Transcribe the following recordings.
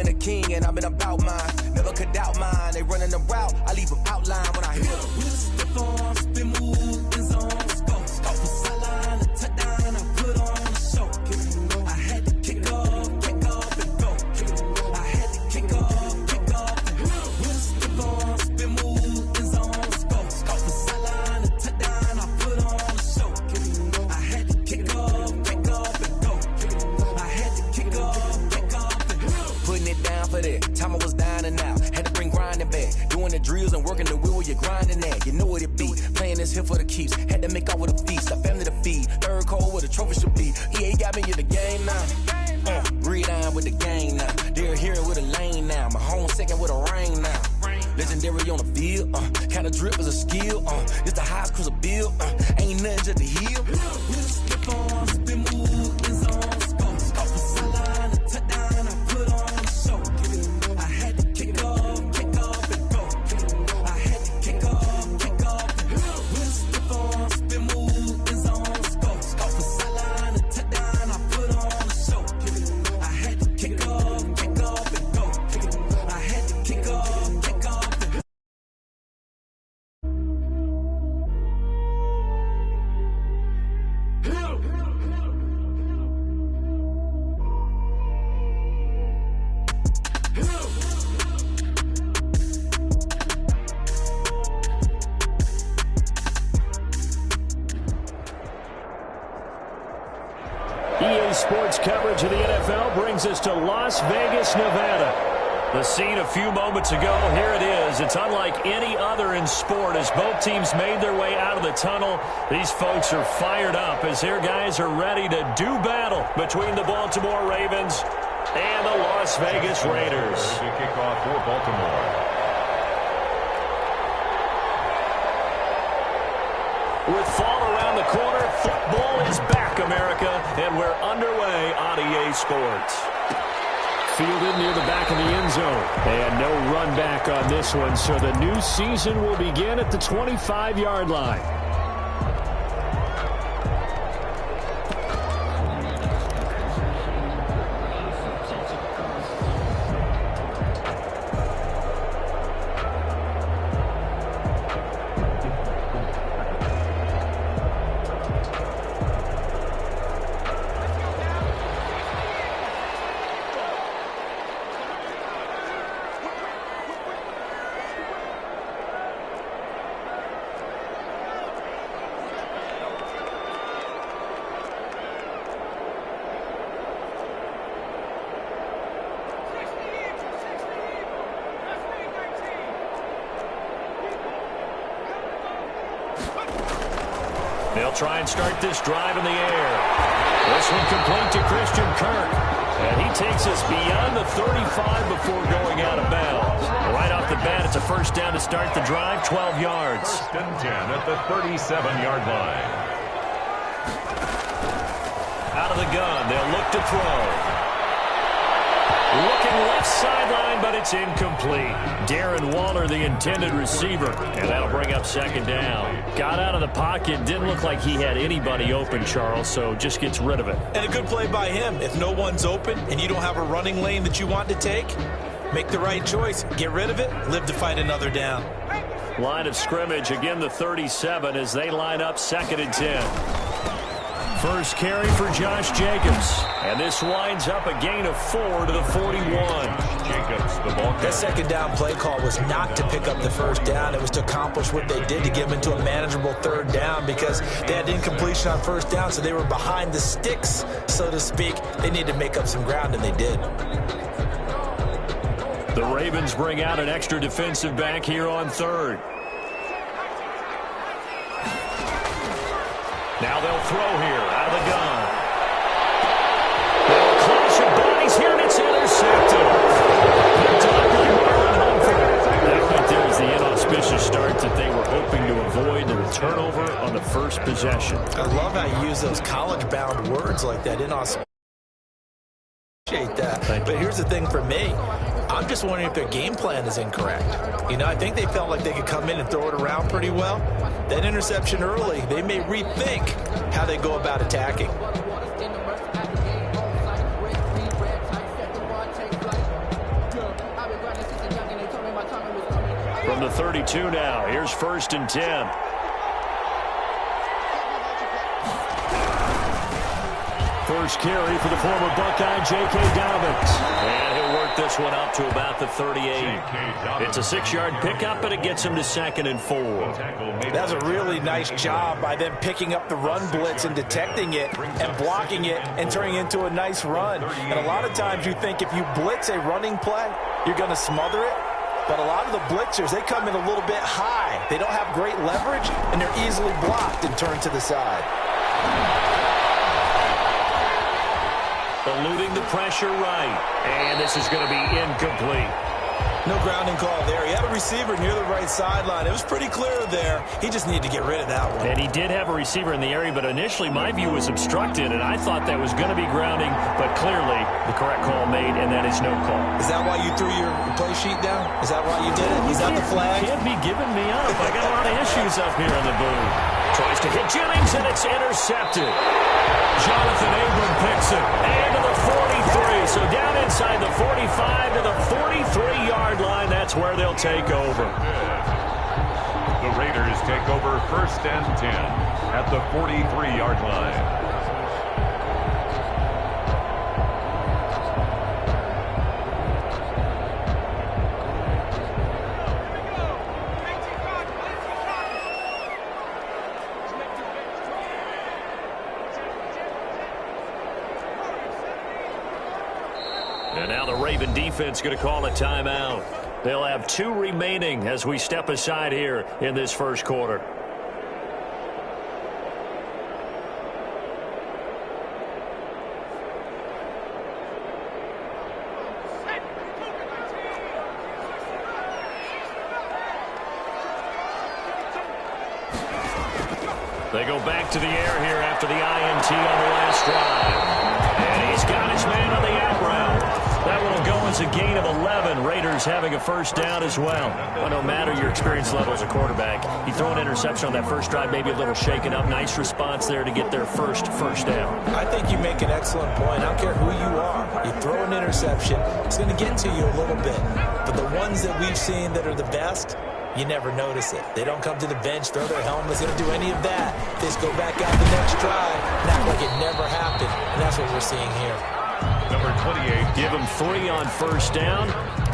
been a king and I've been about mine. Never could doubt mine. They running the route, I leave them outline when I hear them. Stiff on, spin move, in zone, scope. Scope for sideline, a touchdown, I put on a show. I had to kick off and go. I had to kick off and go. Stiff on, spin move, in zone, scope. Scope for sideline, a touchdown, I put on a show. I had to kick off and go. I had to kick off and go. Putting it down for that. Time I was down and out. Had to bring grinding back. Doing the drills and working the wheel where you're grinding at. You know what it be. Playing this here for the keeps. Had to make out with a feast. A family to feed. Third cold where the trophy should be. EA got me in the game now. Read on with the game now. They're here with a lane now. My home second with a rain now. Legendary on the field. Kind of drip is a skill. It's the highest cruiser bill. Ain't nothing just to heal. Skip on, spin move, in zone, scope. Scope for sideline, a touchdown, I put on a show. I had to kick off and go. I had to kick off and go. Skip on, spin move, in zone, scope. Scope for sideline, a touchdown, I put on a show. I had to kick off and go. I had to kick off and go. EA Sports coverage of the NFL brings us to Las Vegas, Nevada. The scene a few moments ago, here it is. It's unlike any other in sport as both teams made their way out of the tunnel. These folks are fired up as their guys are ready to do battle between the Baltimore Ravens and the Las Vegas Raiders. Kickoff for Baltimore. With fall around the corner, football is back, America, and we're underway on EA Sports. Fielded near the back of the end zone. And no run back on this one, so the new season will begin at the 25-yard line. They'll try and start this drive in the air. This one complete to Christian Kirk. And he takes us beyond the 35 before going out of bounds. Right off the bat, it's a first down to start the drive, 12 yards. First and 10 at the 37-yard line. Out of the gun, they'll look to throw. Looking left sideline, but it's incomplete. Darren Waller, the intended receiver, and that'll bring up second down. Got out of the pocket, didn't look like he had anybody open, Charles, so just gets rid of it. And a good play by him. If no one's open and you don't have a running lane that you want to take, make the right choice. Get rid of it, live to fight another down. Line of scrimmage, again the 37 as they line up second and 10. First carry for Josh Jacobs. And this winds up a gain of 4 to the 41. Jacobs, the ball. That second down play call was not to pick up the first down. It was to accomplish what they did to get them into a manageable third down because they had incompletion on first down, so they were behind the sticks, so to speak. They needed to make up some ground, and they did. The Ravens bring out an extra defensive back here on third. Now they'll throw here out of the gun. Clash of bodies here, and it's intercepted. That right there is the inauspicious start that they were hoping to avoid, and a turnover on the first possession. I love how you use those college-bound words like that, inauspicious. That. But here's the thing for me. I'm just wondering if their game plan is incorrect. You know, I think they felt like they could come in and throw it around pretty well. That interception early, they may rethink how they go about attacking. 32 now. Here's 1st and 10. First carry for the former Buckeye, J.K. Dobbins. And he'll work this one up to about the 38. It's a 6-yard pickup, and it gets him to 2nd and 4. That's a really nice job by them picking up the run blitz and detecting it and blocking it and turning it into a nice run. And a lot of times you think if you blitz a running play, you're going to smother it. But a lot of the blitzers, they come in a little bit high. They don't have great leverage, and they're easily blocked and turned to the side. Eluding the pressure right. And this is going to be incomplete. No grounding call there. He had a receiver near the right sideline. It was pretty clear there. He just needed to get rid of that one. And he did have a receiver in the area, but initially my view was obstructed, and I thought that was going to be grounding, but clearly the correct call made, and that is no call. Is that why you threw your play sheet down? Is that why you did it? Is that the flag? Can't be giving me up. I got a lot of issues up here in the booth. Tries to hit Jennings, and it's intercepted. Jonathan Abram picks it. And to the 43. So down inside the 45 to the 43-yard line. That's where they'll take over. The Raiders take over 1st and 10 at the 43-yard line. And now the Raven defense going to call a timeout. They'll have 2 remaining as we step aside here in this first quarter. They go back to the air here after the INT on the last drive. And he's got his man on the out route. That one will go as a gain of 11. Raiders having a first down as well. Well, no matter your experience level as a quarterback, you throw an interception on that first drive, maybe a little shaken up. Nice response there to get their first down. I think you make an excellent point. I don't care who you are. You throw an interception, it's going to get to you a little bit. But the ones that we've seen that are the best, you never notice it. They don't come to the bench, throw their helmets, they don't do any of that. They just go back out the next drive and act like it never happened. And that's what we're seeing here. Number 28. Give him 3 on first down.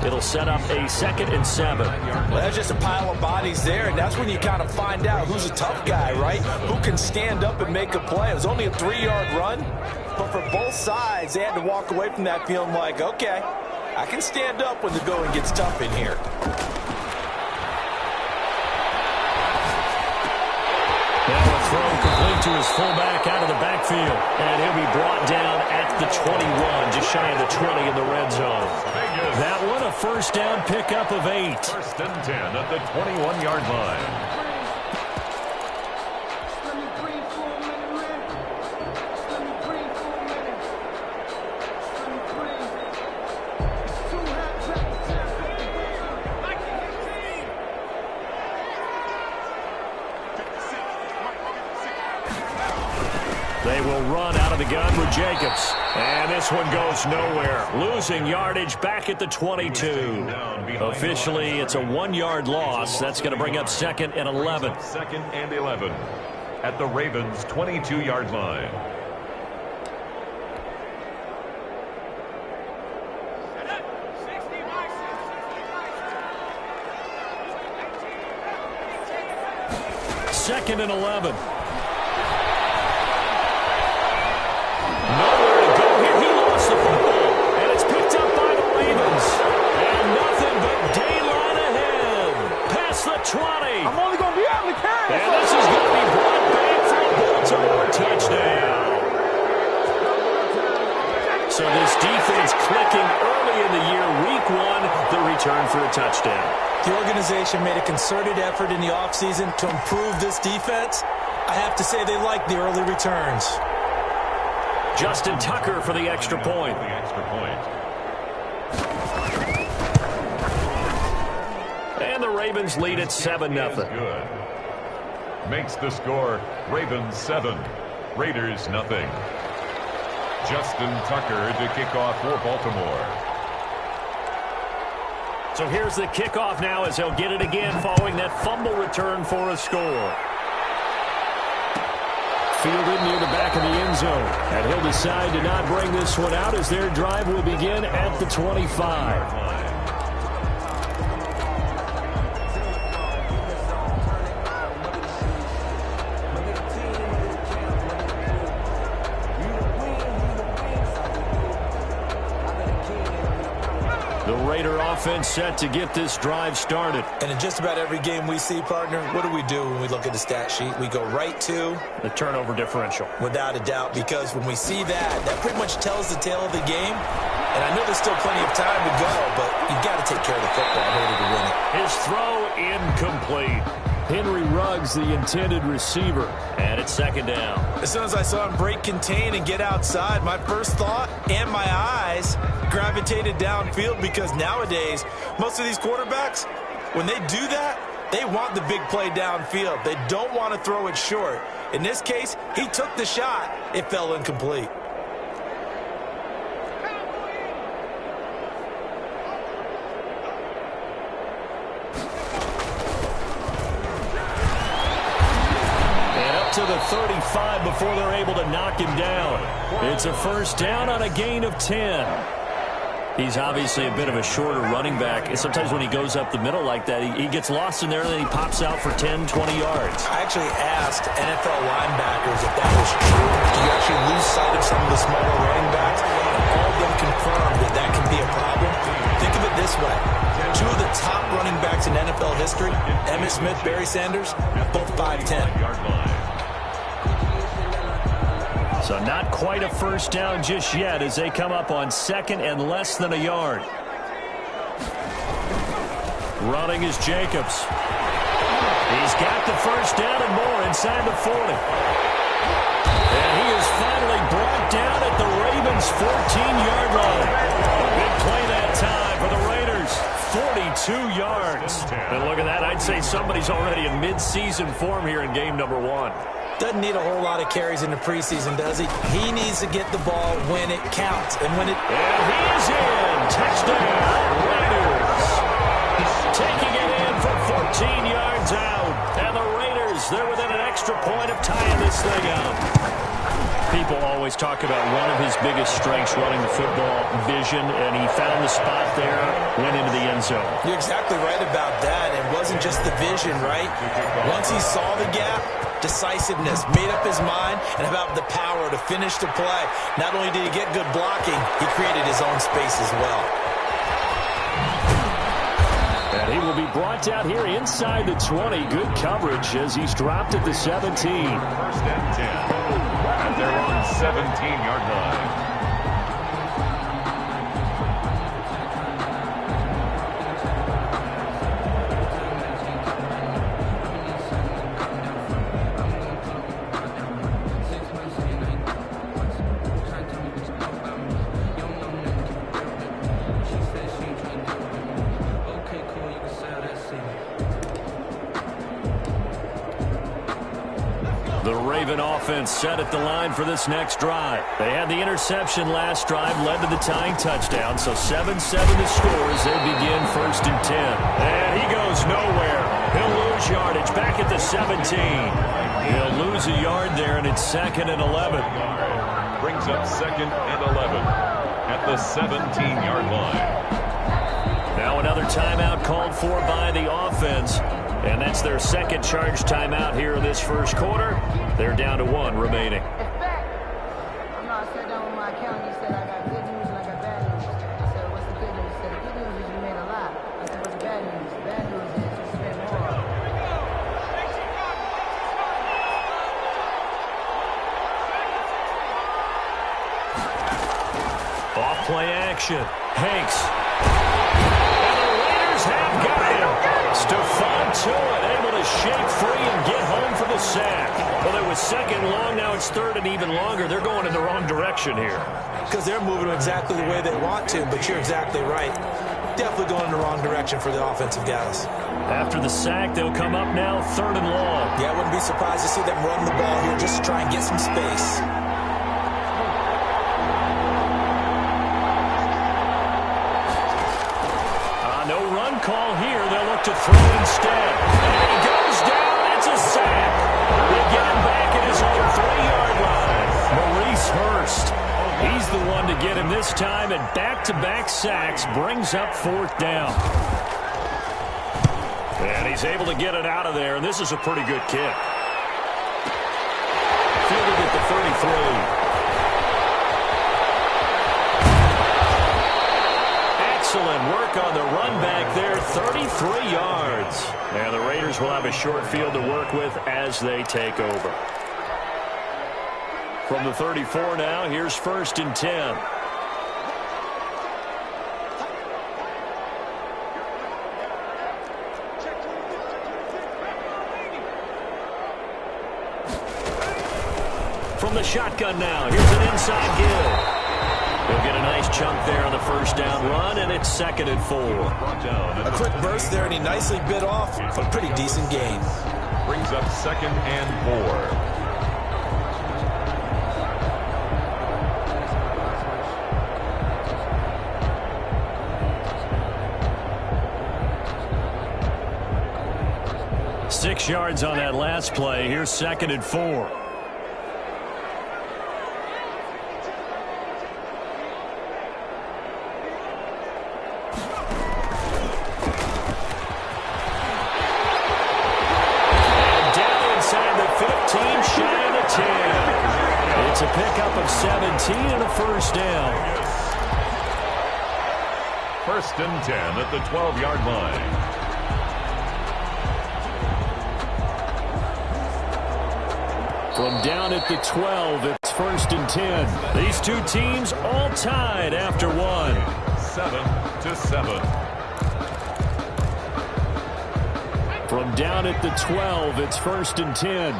It'll set up a 2nd and 7. Well, that's just a pile of bodies there, and that's when you kind of find out who's a tough guy, right? Who can stand up and make a play. It was only a 3-yard run, but for both sides, they had to walk away from that feeling like, okay, I can stand up when the going gets tough in here. Now a throw complete to his fullback out of the backfield. And he'll be brought down at the 21, just shy of the 20 in the red zone. That one a first down pickup of 8. 1st and 10 at the 21-yard line. They will run out of the gun with Jacobs. And this one goes nowhere. Losing yardage back at the 22. Officially, it's a 1-yard loss. That's going to bring up 2nd and 11. 2nd and 11 at the Ravens' 22-yard line. Second and 11. Nowhere to go here. He lost the football. And it's picked up by the Ravens. And nothing but daylight ahead. Past the 20. I'm only going to be able to carry it. And this is going to be brought back for a Baltimore touchdown. So this defense clicking early in the year. Week 1, the return for a touchdown. The organization made a concerted effort in the offseason to improve this defense. I have to say they like the early returns. Justin Tucker for the extra point. And the Ravens lead at 7-0. Good. Makes the score Ravens 7, Raiders nothing. Justin Tucker to kick off for Baltimore. So here's the kickoff now as he'll get it again following that fumble return for a score. Fielded near the back of the end zone. And he'll decide to not bring this one out as their drive will begin at the 25. The Raider offense set to get this drive started. And in just about every game we see, partner, what do we do when we look at the stat sheet? We go right to the turnover differential. Without a doubt, because when we see that pretty much tells the tale of the game. And I know there's still plenty of time to go, but you've got to take care of the football in order to win it. His throw incomplete. Henry Ruggs, the intended receiver, and it's second down. As soon as I saw him break contain and get outside, my first thought and my eyes gravitated downfield, because nowadays, most of these quarterbacks, when they do that, they want the big play downfield. They don't want to throw it short. In this case, he took the shot. It fell incomplete. To the 35 before they're able to knock him down. It's a first down on a gain of 10. He's obviously a bit of a shorter running back. And sometimes when he goes up the middle like that, he gets lost in there and then he pops out for 10, 20 yards. I actually asked NFL linebackers if that was true. Do you actually lose sight of some of the smaller running backs? And all of them confirmed that that can be a problem. Think of it this way. Two of the top running backs in NFL history, Emmitt Smith, Barry Sanders, both 5'10". So not quite a first down just yet as they come up on second and less than a yard. Running is Jacobs. He's got the first down and more inside the 40. And he is finally brought down at the Ravens' 14-yard line. A big play that time for the Raiders. 42 yards. And look at that. I'd say somebody's already in mid-season form here in game number 1. Doesn't need a whole lot of carries in the preseason, does he? He needs to get the ball when it counts. And when it... And he is in. Touchdown, Raiders. Taking it in for 14 yards out. And the Raiders, they're within an extra point of tying this thing out. People always talk about one of his biggest strengths running the football, vision, and he found the spot there, went into the end zone. You're exactly right about that. It wasn't just the vision, right? Once he saw the gap, decisiveness, made up his mind, and about the power to finish the play. Not only did he get good blocking, he created his own space as well. And he will be brought down here inside the 20. Good coverage as he's dropped at the 17. First and 10. And they're on 17-yard line. The Raven offense set at the line for this next drive. They had the interception last drive, led to the tying touchdown. So 7-7 the score as they begin first and 10. And he goes nowhere. He'll lose yardage back at the 17. He'll lose a yard there, and it's second and 11. Brings up second and 11 at the 17-yard line. Now another timeout called for by the offense. And that's their second charge timeout here in this first quarter. They're down to 1 remaining. I sat down with my accountant. He said, I got good news and I got bad news. I said, what's the good news? He said, the good news is you made a lot. I said, what's the bad news? The bad news is you spent more. Off play action. Hanks. And the Raiders have got him. Stephon Tuitt able to shake free and get home for the sack. Well, it was second long. Now it's third and even longer. They're going in the wrong direction here. Because they're moving exactly the way they want to, but you're exactly right. Definitely going in the wrong direction for the offensive guys. After the sack, they'll come up now third and long. Yeah, I wouldn't be surprised to see them run the ball here just to try and get some space. No run to throw instead. And he goes down. It's a sack. They get him back at his own 3-yard line. Maurice Hurst. He's the one to get him this time, and back-to-back sacks brings up 4th down. And he's able to get it out of there, and this is a pretty good kick. Fielded at the 33. Excellent work on the run back there, 33 yards. And the Raiders will have a short field to work with as they take over. From the 34 now, here's 1st and 10. From the shotgun now, here's an inside give. They'll get a nice chunk there on the 1st down run, and it's 2nd and 4. A quick burst there, and he nicely bit off a pretty decent gain. Brings up 2nd and 4. Six yards on that last play. Here's 2nd and 4. It's a pickup of 17 and a 1st down. 1st and 10 at the 12-yard line. From down at the 12, it's 1st and 10. These two teams all tied after one. 7-7. From down at the 12, it's 1st and 10.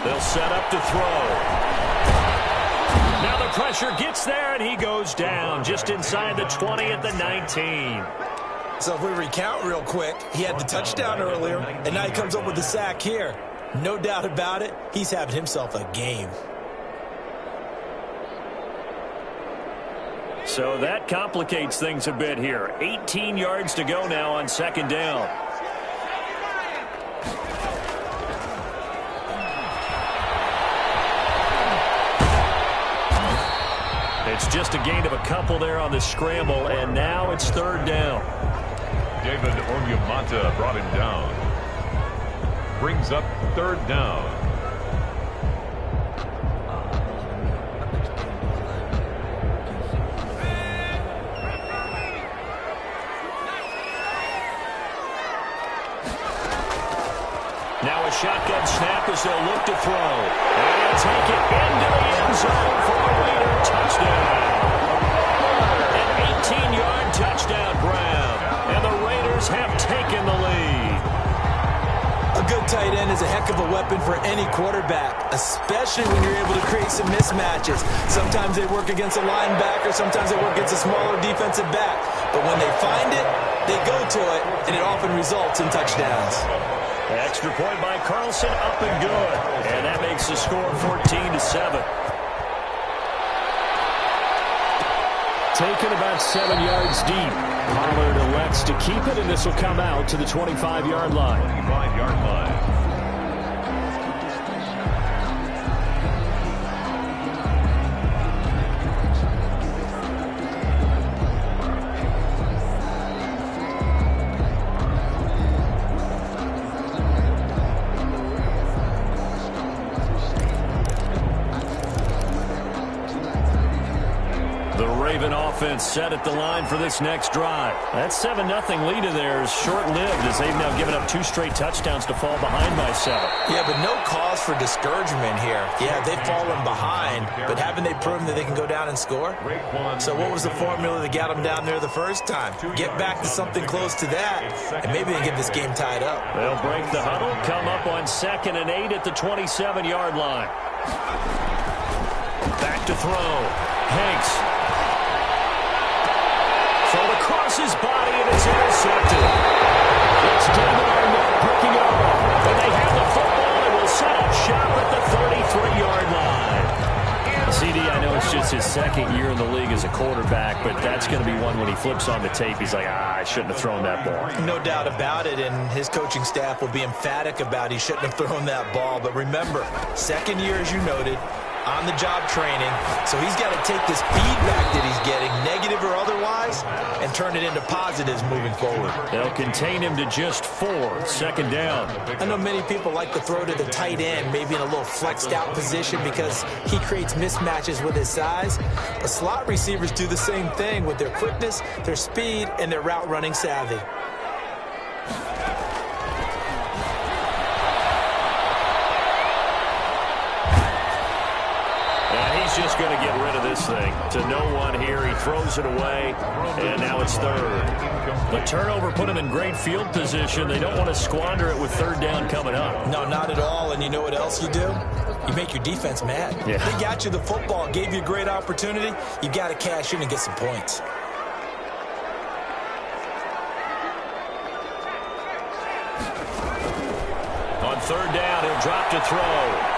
They'll set up to throw. Now the pressure gets there, and he goes down just inside the 20 at the 19. So if we recount real quick, he had the touchdown earlier, and now he comes up with the sack here. No doubt about it, he's having himself a game. So that complicates things a bit here. 18 yards to go now on 2nd down. It's just a gain of a couple there on the scramble, and now it's 3rd down. David Onyemata brought him down. Brings up 3rd down. Now a shotgun snap as they'll look to throw. And he'll take it into the end zone for a Raider touchdown. An 18-yard touchdown grab. And the Raiders have taken the lead. A good tight end is a heck of a weapon for any quarterback, especially when you're able to create some mismatches. Sometimes they work against a linebacker, sometimes they work against a smaller defensive back. But when they find it, they go to it, and it often results in touchdowns. Extra point by Carlson, up and good. And that makes the score 14-7. Taken about 7 yards deep. Pollard elects to keep it, and this will come out to the 25-yard line. 25-yard line. Offense set at the line for this next drive. That 7-0 lead of theirs short-lived as they've now given up 2 straight touchdowns to fall behind by 7. Yeah, but no cause for discouragement here. Yeah, they've fallen behind, but haven't they proven that they can go down and score? So what was the formula that got them down there the first time? Get back to something close to that, and maybe they get this game tied up. They'll break the huddle, come up on 2nd and 8 at the 27-yard line. Back to throw. Hanks. Thrown across his body, and it's intercepted. It's David Arnett picking it up. 33-yard line. CD, I know it's just his second year in the league as a quarterback, but that's going to be one when he flips on the tape, he's like, I shouldn't have thrown that ball. No doubt about it, and his coaching staff will be emphatic about he shouldn't have thrown that ball. But remember, second year, as you noted, on-the-job training, so he's got to take this feedback that he's getting, negative or otherwise, and turn it into positives moving forward. They'll contain him to just 4, second down. I know many people like to throw to the tight end, maybe in a little flexed-out position because he creates mismatches with his size. But slot receivers do the same thing with their quickness, their speed, and their route-running savvy. Just going to get rid of this thing to no one here. He throws it away, and now it's third. The turnover put him in great field position. They don't want to squander it with third down coming up. No, not at all. And you know what else you do? You make your defense mad. Yeah. They got you the football, gave you a great opportunity. You got to cash in and get some points. On third down, he'll drop to throw.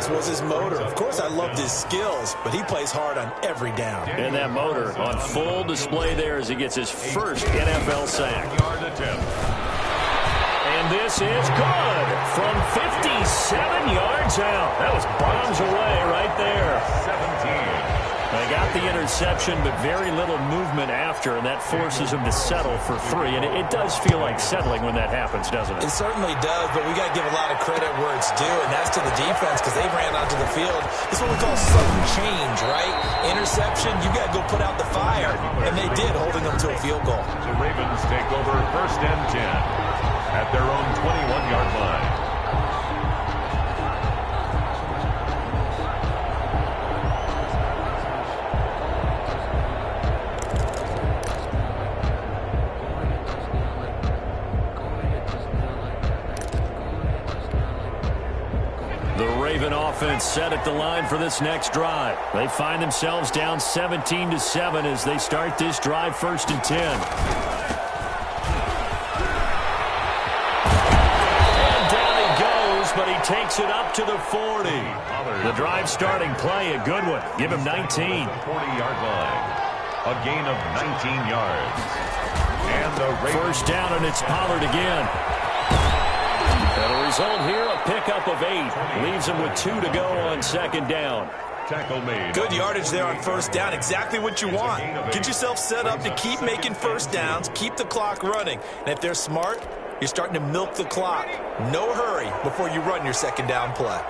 Was his motor. Of course, I loved his skills, but he plays hard on every down. And that motor on full display there as he gets his first NFL sack. And this is good from 57 yards out. That was bombs away right there. 17. They got the interception, but very little movement after, and that forces him to settle for 3. And it does feel like settling when that happens, doesn't it? It certainly does, but we got to give a lot of credit where it's due, and that's to the defense because they ran onto the field. This is what we call sudden change, right? Interception, you got to go put out the fire, and they did, holding them to a field goal. The Ravens take over first and 10 at their own 21-yard line. Offense set at the line for this next drive. They find themselves down 17-7 as they start this drive first and 10. And down he goes, but he takes it up to the 40. The drive starting play, a good one. Give him 19. 40-yard line. A gain of 19 yards. And the first down, and it's Pollard again. And a result here, a pickup of 8. Leaves him with 2 to go on second down. Tackle made. Good yardage there on first down. Exactly what you want. Get yourself set up to keep making first downs, keep the clock running. And if they're smart, you're starting to milk the clock. No hurry before you run your second down play.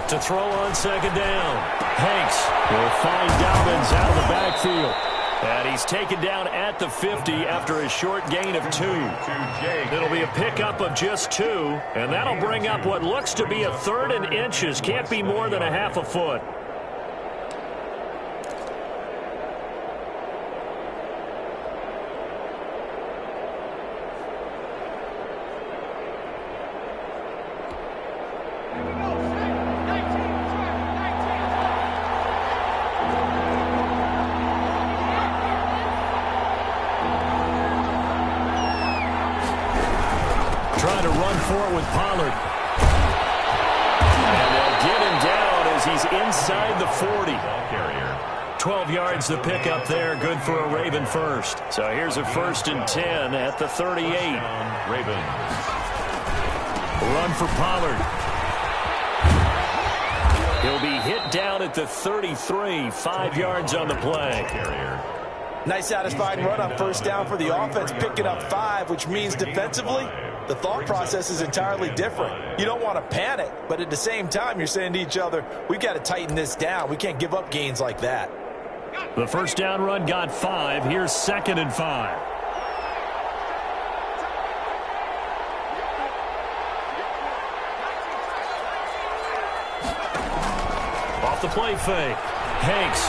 To throw on second down. Hanks will find Dobbins out of the backfield. And he's taken down at the 50 after a short gain of 2. It'll be a pickup of just 2, and that'll bring up what looks to be a third and inches. Can't be more than a half a foot. Trying to run for it with Pollard. And they'll get him down as he's inside the 40. 12 yards the pickup there. Good for a Raven first. So here's a first and 10 at the 38. Ravens. Run for Pollard. He'll be hit down at the 33. 5 yards on the play. Nice satisfying run on first down for the offense, picking up 5, which means defensively, the thought process is entirely different. You don't want to panic, but at the same time, you're saying to each other, we've got to tighten this down. We can't give up gains like that. The first down run got 5. Here's second and 5. Off the play fake. Hanks.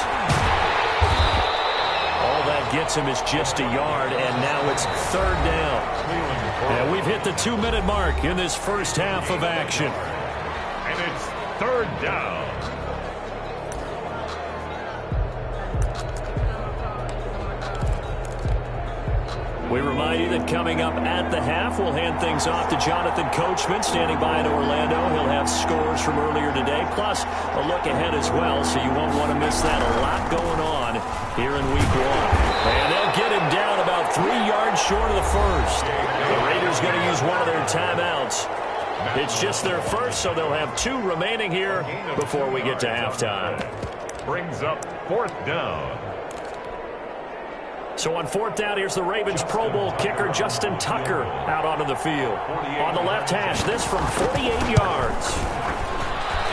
All that gets him is just a yard, and now it's third down. And we've hit the 2-minute mark in this first half of action. And it's third down. We remind you that coming up at the half, we'll hand things off to Jonathan Coachman, standing by in Orlando. He'll have scores from earlier today, plus a look ahead as well, so you won't want to miss that. A lot going on here in Week 1. And they'll get him down about 3 yards short of the first. The Raiders going to use one of their timeouts. It's just their first, so they'll have 2 remaining here before we get to halftime. Brings up fourth down. So on fourth down, here's the Ravens Pro Bowl kicker Justin Tucker out onto the field. On the left hash, this from 48 yards.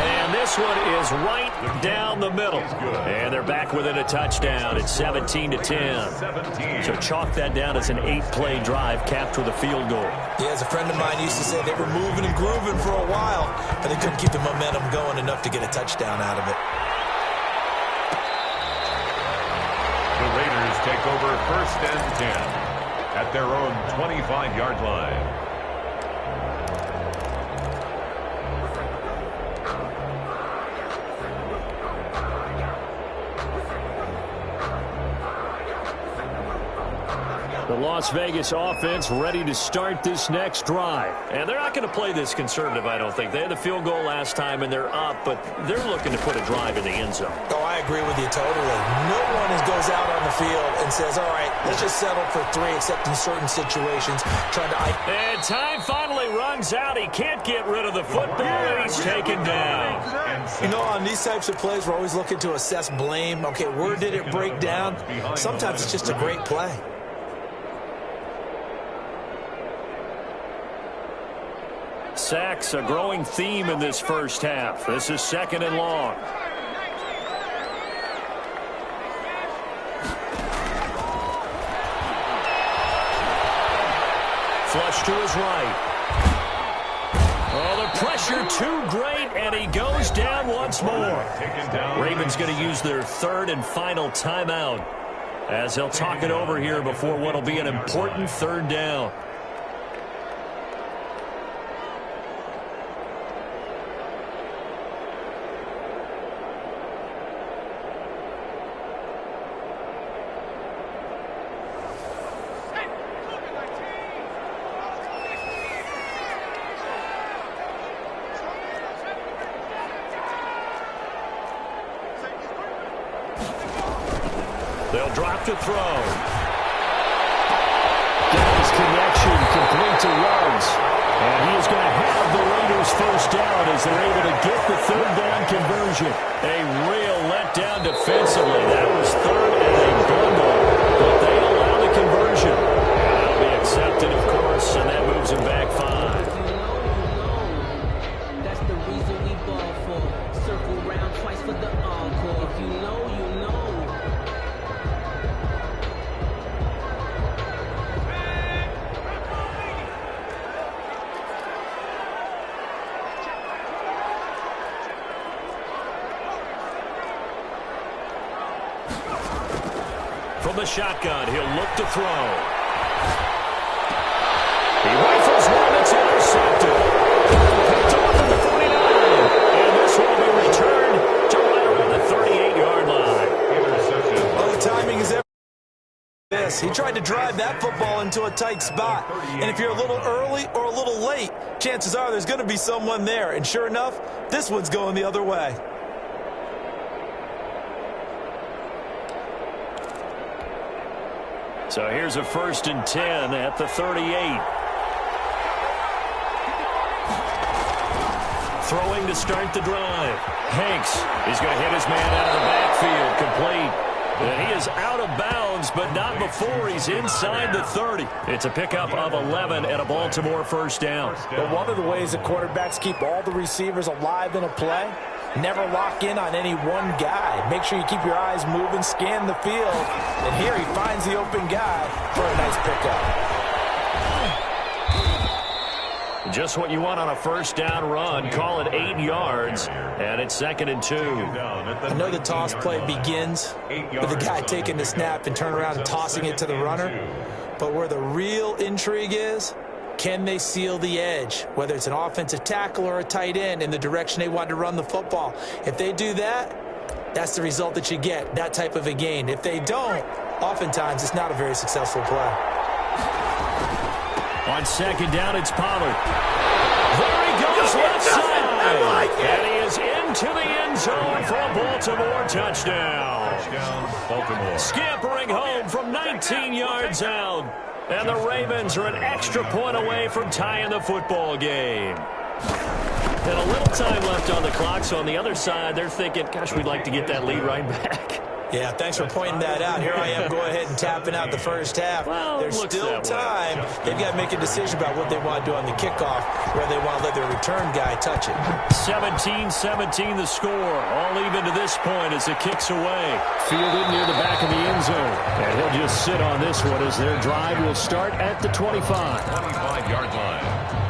And this one is right down the middle. And they're back within a touchdown. It's 17-10. So chalk that down as an 8-play drive capped with a field goal. Yeah, as a friend of mine used to say, they were moving and grooving for a while, but they couldn't keep the momentum going enough to get a touchdown out of it. The Raiders take over first and 10 at their own 25-yard line. The Las Vegas offense ready to start this next drive. And they're not going to play this conservative, I don't think. They had the field goal last time, and they're up, but they're looking to put a drive in the end zone. Oh, I agree with you totally. No one goes out on the field and says, all right, let's just settle for 3, except in certain situations. And time finally runs out. He can't get rid of the football, and he's taken down. You know, on these types of plays, we're always looking to assess blame. Okay, where did it break down? Sometimes it's just a great play. Sacks, a growing theme in this first half. This is second and long. Flush to his right. Oh, the pressure too great, and he goes down once more. Ravens going to use their third and final timeout as they'll talk it over here before what will be an important third down. They'll drop to throw. Gets connection complete to Ruggs. And he is going to have the Raiders first down as they're able to get the third down conversion. A real letdown defensively. That was third and a bundle. But they allow the conversion. And that'll be accepted, of course, and that moves him back 5. That's the reason we ball for. Circle round twice for the encore. If you know, you know. From the shotgun, he'll look to throw. He rifles one that's intercepted. Picked off at the 49. And this will be returned to right around the 38-yard line. Well, the timing is everything. He tried to drive that football into a tight spot. And if you're a little early or a little late, chances are there's going to be someone there. And sure enough, this one's going the other way. So here's a 1st and 10 at the 38. Throwing to start the drive. Hanks is going to hit his man out of the backfield, complete. And he is out of bounds, but not before he's inside the 30. It's a pickup of 11 and a Baltimore first down. But one of the ways that quarterbacks keep all the receivers alive in a play, never lock in on any one guy. Make sure you keep your eyes moving, scan the field. And here he finds the open guy for a nice pickup. Just what you want on a first down run. Call it 8 yards, and it's 2nd and 2. I know the toss play begins with the guy taking the snap and turn around and tossing it to the runner. But where the real intrigue is, Can they seal the edge, whether it's an offensive tackle or a tight end, in the direction they want to run the football? If they do that, that's the result that you get, that type of a gain. If they don't, oftentimes it's not a very successful play. On second down, it's Pollard. There he goes left side. And he is into the end zone for a Baltimore touchdown. Baltimore. Scampering home from 19 yards out. And the Ravens are an extra point away from tying the football game. And a little time left on the clock, so on the other side, they're thinking, gosh, we'd like to get that lead right back. Yeah, thanks for pointing that out. Here I am going ahead and tapping out the first half. Well, there's still time. They've got to make a decision about what they want to do on the kickoff, where they want to let their return guy touch it. 17-17 the score. All even to this point as it kicks away. Fielded near the back of the end zone. And he'll just sit on this one as their drive will start at the 25. 25-yard line.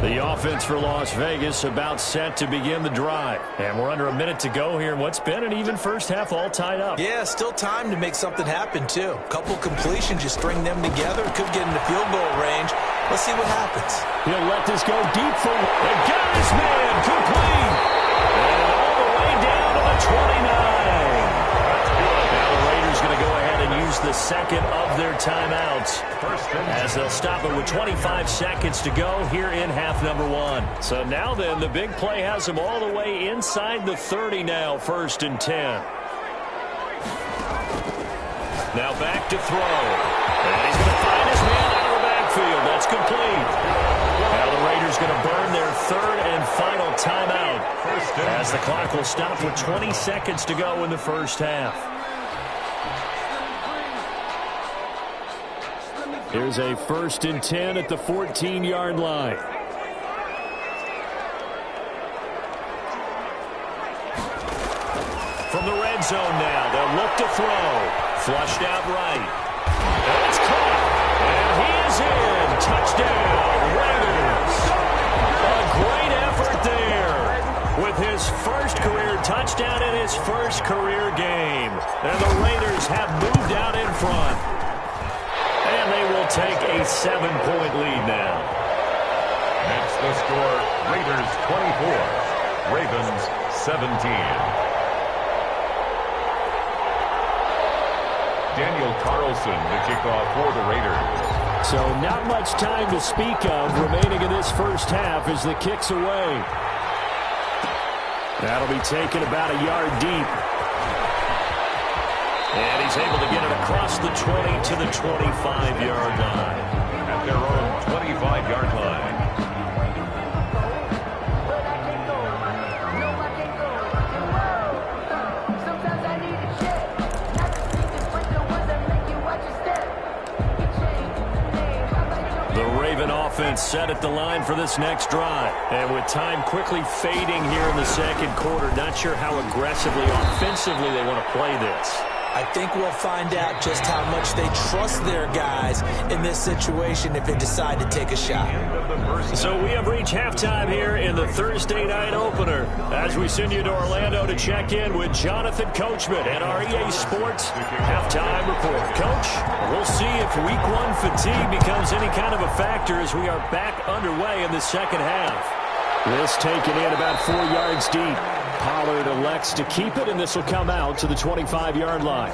The offense for Las Vegas about set to begin the drive. And we're under a minute to go here in what's been an even first half, all tied up. Yeah, still time to make something happen, too. A couple completions, you string them together, could get into field goal range. Let's see what happens. He'll let this go deep for and got his man complete. And all the way down to the 29. Now the Raiders going to go ahead and use the second of their timeouts as they'll stop it with 25 seconds to go here in half number one. So now then, the big play has them all the way inside the 30 now, 1st and 10. Now back to throw. And he's going to find his man out of the backfield. That's complete. Now the Raiders going to burn their 3rd and final timeout as the clock will stop with 20 seconds to go in the first half. Here's a 1st and 10 at the 14-yard line. From the red zone now, they'll look to throw. Flushed out right. And it's caught. And he is in. Touchdown, Raiders. A great effort there with his first career touchdown in his first career game. And the Raiders have moved out in front. And they will take a 7-point lead now. That's the score. Raiders 24. Ravens 17. Daniel Carlson to kick off for the Raiders. So not much time to speak of remaining in this first half as the kick's away. That'll be taken about a yard deep. And he's able to get it across the 20 to the 25-yard line. At their own 25-yard line. The Raven offense set at the line for this next drive. And with time quickly fading here in the second quarter, not sure how aggressively, offensively they want to play this. I think we'll find out just how much they trust their guys in this situation if they decide to take a shot. So we have reached halftime here in the Thursday night opener as we send you to Orlando to check in with Jonathan Coachman and our EA Sports halftime report. Coach, we'll see if week one fatigue becomes any kind of a factor as we are back underway in the second half. This taken in about 4 yards deep. Pollard elects to keep it, and this will come out to the 25-yard line.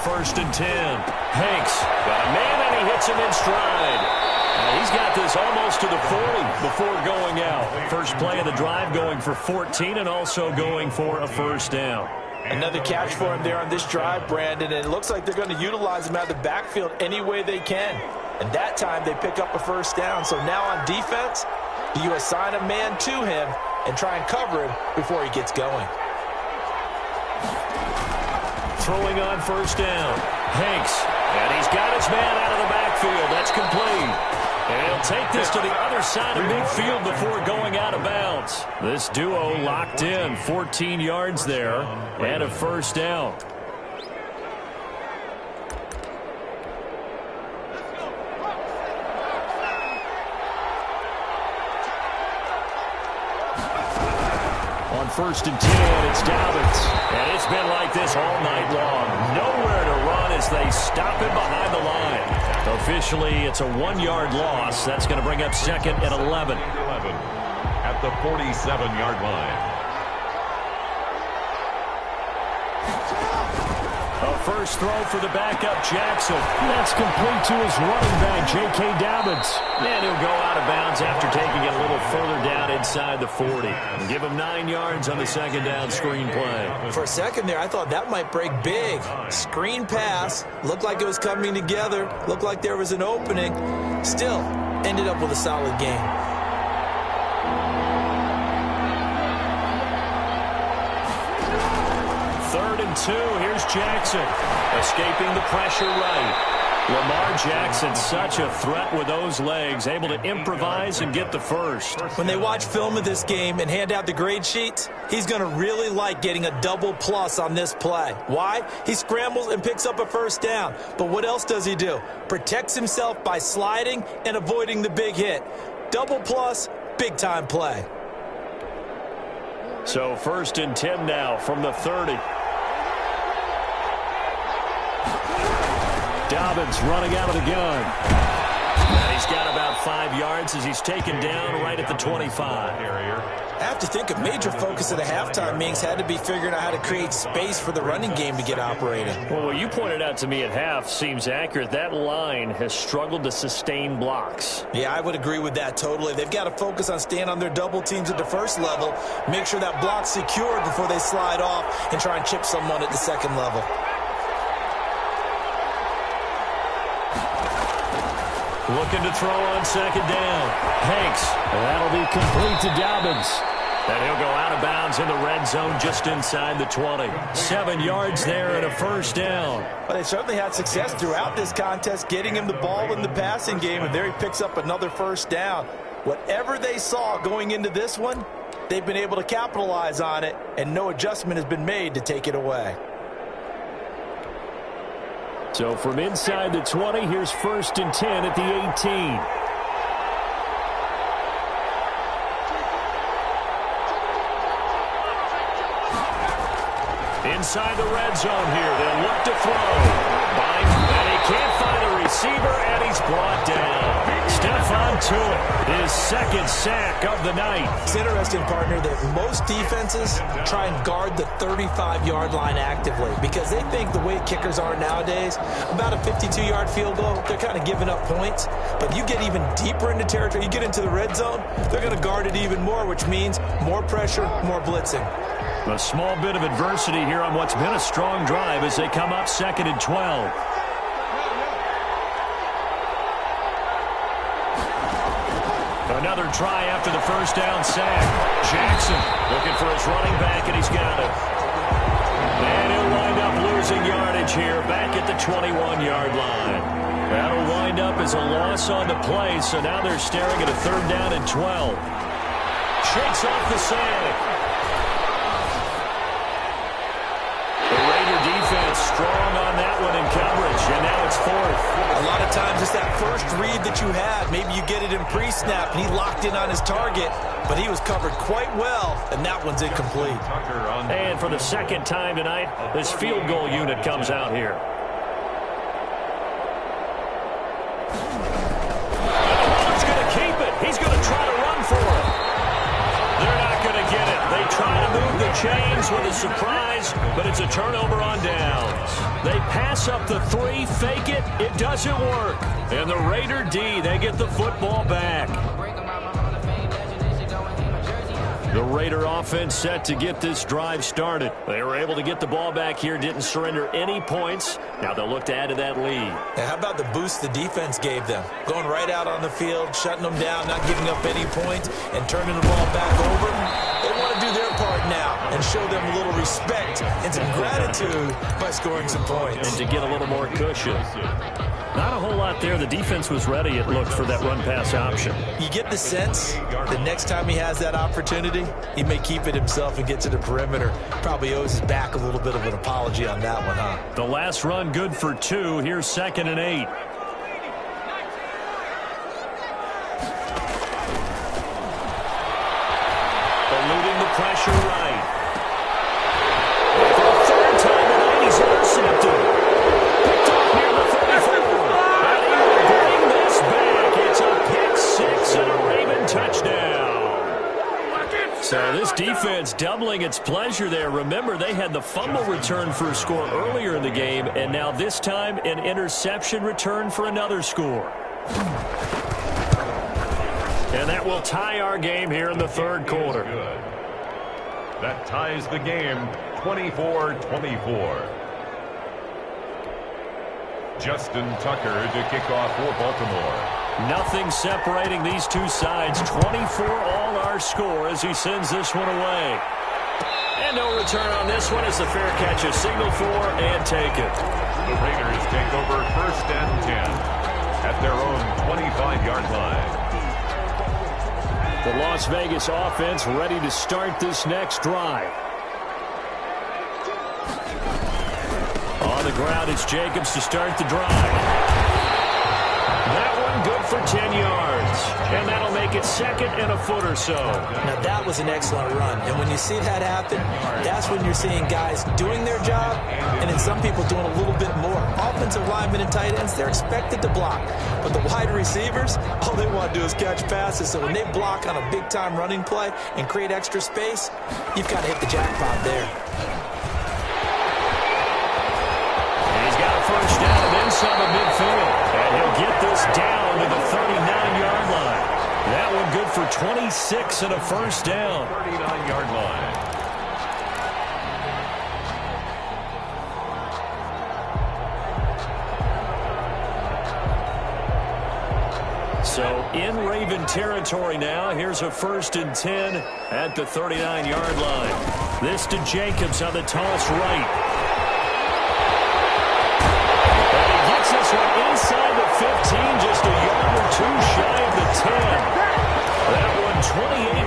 First and 10. Hanks got a man, and he hits him in stride. He's got this almost to the 40 before going out. First play of the drive going for 14 and also going for a first down. Another catch for him there on this drive, Brandon, and it looks like they're going to utilize him out of the backfield any way they can. And that time they pick up a first down. So now on defense, do you assign a man to him and try and cover him before he gets going? Throwing on first down. Hanks. And he's got his man out of the backfield. That's complete. And he'll take this to the other side of midfield before going out of bounds. This duo locked in. 14 yards there and a first down. On 1st and 10, it's Dobbins. And it's been like this all night long. Nowhere to run as they stop him behind the line. Officially, it's a 1-yard loss. That's going to bring up 2nd and 11. At the 47-yard line. A first throw for the backup Jackson. That's complete to his running back, J.K. Dobbins. And he'll go out of bounds after taking it a little further down inside the 40. And give him 9 yards on the 2nd down screen play. For a second there, I thought that might break big. Screen pass. Looked like it was coming together. Looked like there was an opening. Still, ended up with a solid game. Third and 2, here's Jackson. Escaping the pressure right. Lamar Jackson, such a threat with those legs, able to improvise and get the first. When they watch film of this game and hand out the grade sheets, he's going to really like getting a double plus on this play. Why? He scrambles and picks up a first down. But what else does he do? Protects himself by sliding and avoiding the big hit. Double plus, big time play. So 1st and 10 now from the 30. Dobbins running out of the gun. And he's got about 5 yards as he's taken down right at the 25. I have to think a major focus of the halftime meetings had to be figuring out how to create space for the running game to get operating. Well, what you pointed out to me at half seems accurate. That line has struggled to sustain blocks. Yeah, I would agree with that totally. They've got to focus on staying on their double teams at the first level, make sure that block's secured before they slide off and try and chip someone at the second level. Looking to throw on 2nd down. Hanks. That'll be complete to Dobbins. And he'll go out of bounds in the red zone just inside the 20. 7 yards there and a first down. Well, they certainly had success throughout this contest getting him the ball in the passing game, and there he picks up another first down. Whatever they saw going into this one, they've been able to capitalize on it, and no adjustment has been made to take it away. So from inside the 20, here's 1st and 10 at the 18. Inside the red zone here, they'll look to throw. And he can't find a receiver, and he's brought down. Stephon Tuitt, his 2nd sack of the night. It's interesting, partner, that most defenses try and guard the 35-yard line actively because they think the way kickers are nowadays, about a 52-yard field goal, they're kind of giving up points. But you get even deeper into territory, you get into the red zone, they're going to guard it even more, which means more pressure, more blitzing. A small bit of adversity here on what's been a strong drive as they come up 2nd and 12. Another try after the first down sack. Jackson looking for his running back, and he's got it. And he'll wind up losing yardage here back at the 21-yard line. That'll wind up as a loss on the play, so now they're staring at a 3rd down and 12. Shakes off the sack. Strong on that one in coverage, and now it's 4th. A lot of times it's that first read that you had. Maybe you get it in pre-snap, and he locked in on his target, but he was covered quite well, and that one's incomplete. And for the 2nd time tonight, this field goal unit comes out here. He's going to keep it. He's going to try to run for it. They're not going to get it. They try to move the chains with a surprise, but it's a turnover on downs. They pass up the 3, fake it. It doesn't work. And the Raider D, they get the football back. The Raider offense set to get this drive started. They were able to get the ball back here, didn't surrender any points. Now they'll look to add to that lead. And how about the boost the defense gave them? Going right out on the field, shutting them down, not giving up any points, and turning the ball back over. They want to do their part now and show them a little respect and some gratitude by scoring some points. And to get a little more cushion. Not a whole lot there. The defense was ready, it looked, for that run-pass option. You get the sense the next time he has that opportunity, he may keep it himself and get to the perimeter. Probably owes his back a little bit of an apology on that one, huh? The last run good for 2. Here's 2nd and 8. Eluding the pressure right. For the 3rd time tonight, he's intercepted. Picked off near the 34. And he will bring this back. It's a pick 6 and a Raven touchdown. So this defense doubling its pleasure there. Remember, they had the fumble return for a score earlier in the game, and now this time an interception return for another score. And that will tie our game here in the 3rd quarter. That ties the game 24-24. Justin Tucker to kick off for Baltimore. Nothing separating these two sides. 24 all our score as he sends this one away. And no return on this one as the fair catch is signaled for and taken. The Raiders take over 1st and 10 at their own 25-yard line. The Las Vegas offense ready to start this next drive. On the ground, it's Jacobs to start the drive. That one good for 10 yards. And that'll make it 2nd and a foot or so. Now, that was an excellent run. And when you see that happen, that's when you're seeing guys doing their job and then some people doing a little bit more. Offensive linemen and tight ends, they're expected to block. But the wide receivers, all they want to do is catch passes. So when they block on a big-time running play and create extra space, you've got to hit the jackpot there. And he's got a 1st down and then some at midfield. And he'll get this down to the 39-yard line. That one good for 26 and a 1st down. 39-yard line. So in Raven territory now. Here's a 1st and 10 at the 39-yard line. This to Jacobs on the toss right. And he gets this one inside the 15, just a yard or 2 shy of the 10. That one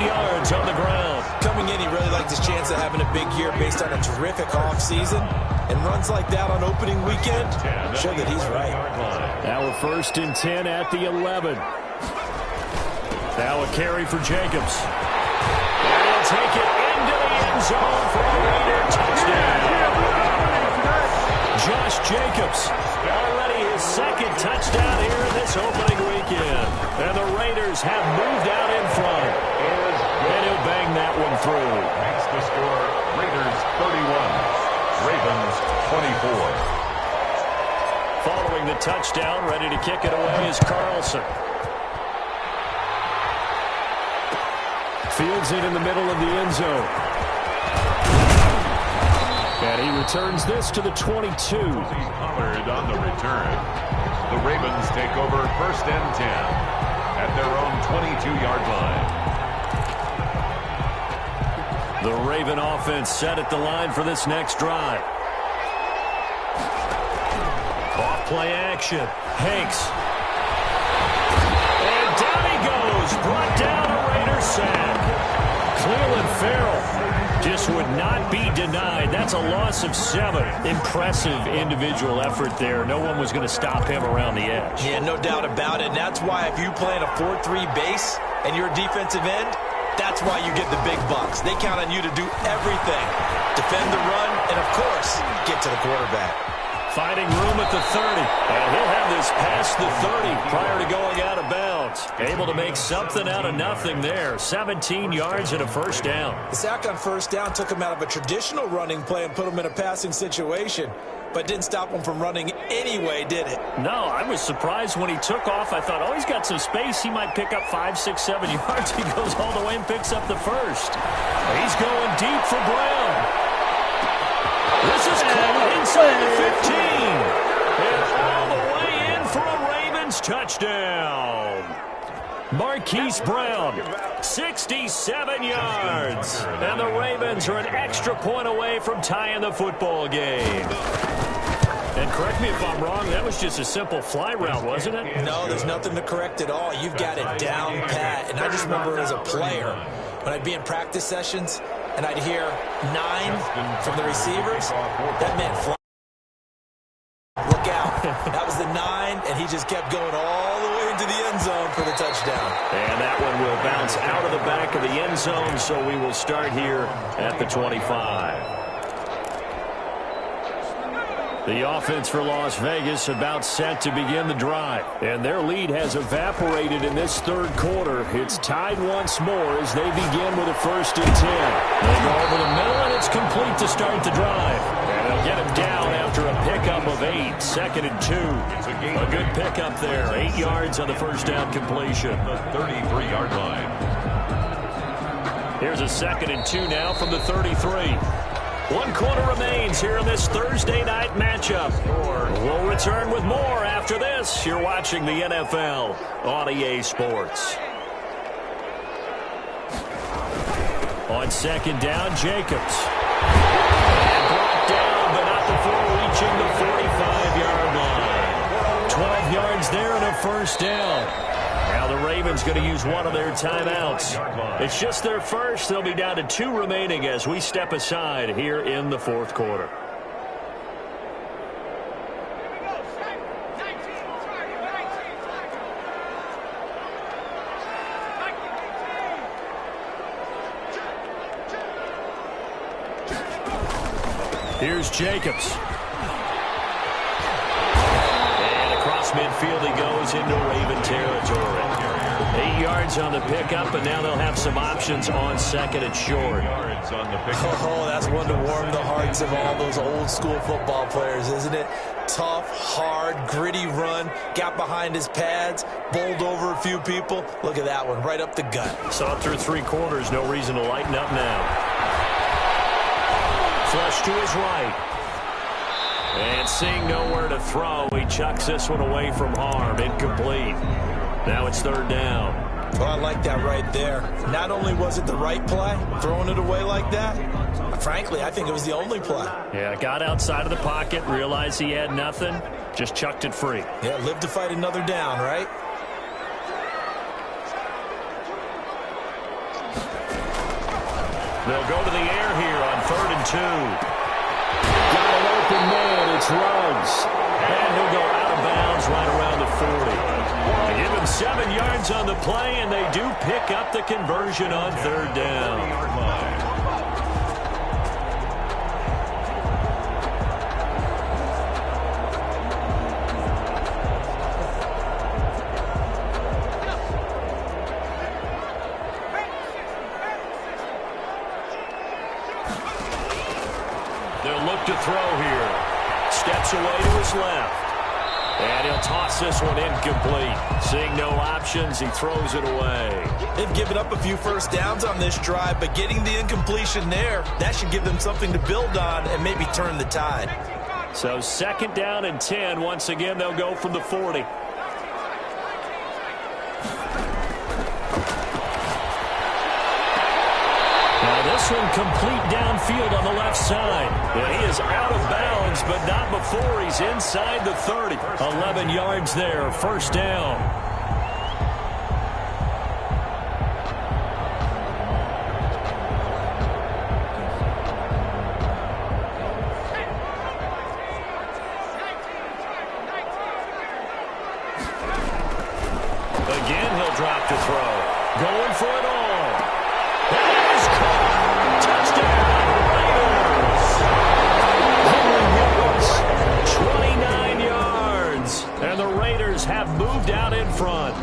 28 yards on the ground. Coming in, he really liked his chance of having a big year based on a terrific offseason. And runs like that on opening weekend show that he's right. Now a 1st and 10 at the 11. Now a carry for Jacobs. And he'll take it into the end zone for a Raider touchdown. Josh Jacobs, already his 2nd touchdown here in this opening weekend. And the Raiders have moved out in front. And he'll bang that one through. Makes the score Raiders 31. Ravens 24. Following the touchdown, ready to kick it away is Carlson. Fields it in the middle of the end zone. And he returns this to the 22. Pollard on the return. The Ravens take over 1st and 10 at their own 22-yard line. The Raven offense set at the line for this next drive. Off play action. Hanks. And down he goes. Brought down a Raider sack. Cleveland Farrell just would not be denied. That's a loss of 7. Impressive individual effort there. No one was going to stop him around the edge. Yeah, no doubt about it. And that's why if you play in a 4-3 base and you're a defensive end, that's why you get the big bucks. They count on you to do everything. Defend the run and, of course, get to the quarterback. Finding room at the 30. And he'll have this past the 30 prior to going out of bounds. able to make something out of nothing there. 17 yards and a first down. The sack on first down took him out of a traditional running play and put him in a passing situation, but didn't stop him from running anyway, did it? No, I was surprised when he took off. I thought, oh, he's got some space. He might pick up 5, 6, 7 yards. He goes all the way and picks up the first. He's going deep for Brown. This is caught inside the 15. And all the way in for a Ravens touchdown. Marquise Brown, 67 yards. And the Ravens are an extra point away from tying the football game. And correct me if I'm wrong, that was just a simple fly route, wasn't it? No, there's nothing to correct at all. You've got it down pat. And I just remember as a player, when I'd be in practice sessions and I'd hear 9 from the receivers, that meant fly. Look out. That was the 9, and he just kept going all the way into the end zone for the touchdown. And that one will bounce out of the back of the end zone, so we will start here at the 25. The offense for Las Vegas about set to begin the drive. And their lead has evaporated in this third quarter. It's tied once more as they begin with a 1st and 10. They go over the middle, and it's complete to start the drive. And they'll get him down after a pickup of 8. 2nd and 2. A good pickup there. 8 yards on the first down completion. The 33-yard line. Here's a 2nd and 2 now from the 33. 1 quarter remains here in this Thursday night matchup. We'll return with more after this. You're watching the NFL on EA Sports. On 2nd down, Jacobs. And brought down, but not before reaching the 45-yard line. 12 yards there and a first down. Now the Ravens going to use one of their timeouts. It's just their first. They'll be down to 2 remaining as we step aside here in the 4th quarter. Here's Jacobs. And across midfield he goes into Raven territory. 8 yards on the pickup, and now they'll have some options on 2nd and short. Oh, that's one to warm the hearts of all those old school football players, isn't it? Tough, hard, gritty run, got behind his pads, bowled over a few people. Look at that one, right up the gut. Saw it through 3 quarters, no reason to lighten up now. Flush to his right. And seeing nowhere to throw, he chucks this one away from harm. Incomplete. Now it's 3rd down. Well, I like that right there. Not only was it the right play, throwing it away like that, frankly, I think it was the only play. Yeah, got outside of the pocket, realized he had nothing, just chucked it free. Yeah, live to fight another down, right? They'll go to the air here on 3rd and 2. Got an open man, it's Ruggs. And he'll go out of bounds right around the 40. They give him 7 yards on the play, and they do pick up the conversion on 3rd down. They'll look to throw here. Steps away to his left. And he'll toss this one incomplete. Seeing no options, he throws it away. They've given up a few first downs on this drive, but getting the incompletion there, that should give them something to build on and maybe turn the tide. So 2nd down and 10. Once again, they'll go from the 40. Now this one complete downfield on the left side. Yeah, he is out of bounds, but not before he's inside the 30. 11 yards there, 1st down. Again, he'll drop to throw. Going for it all. Have moved out in front.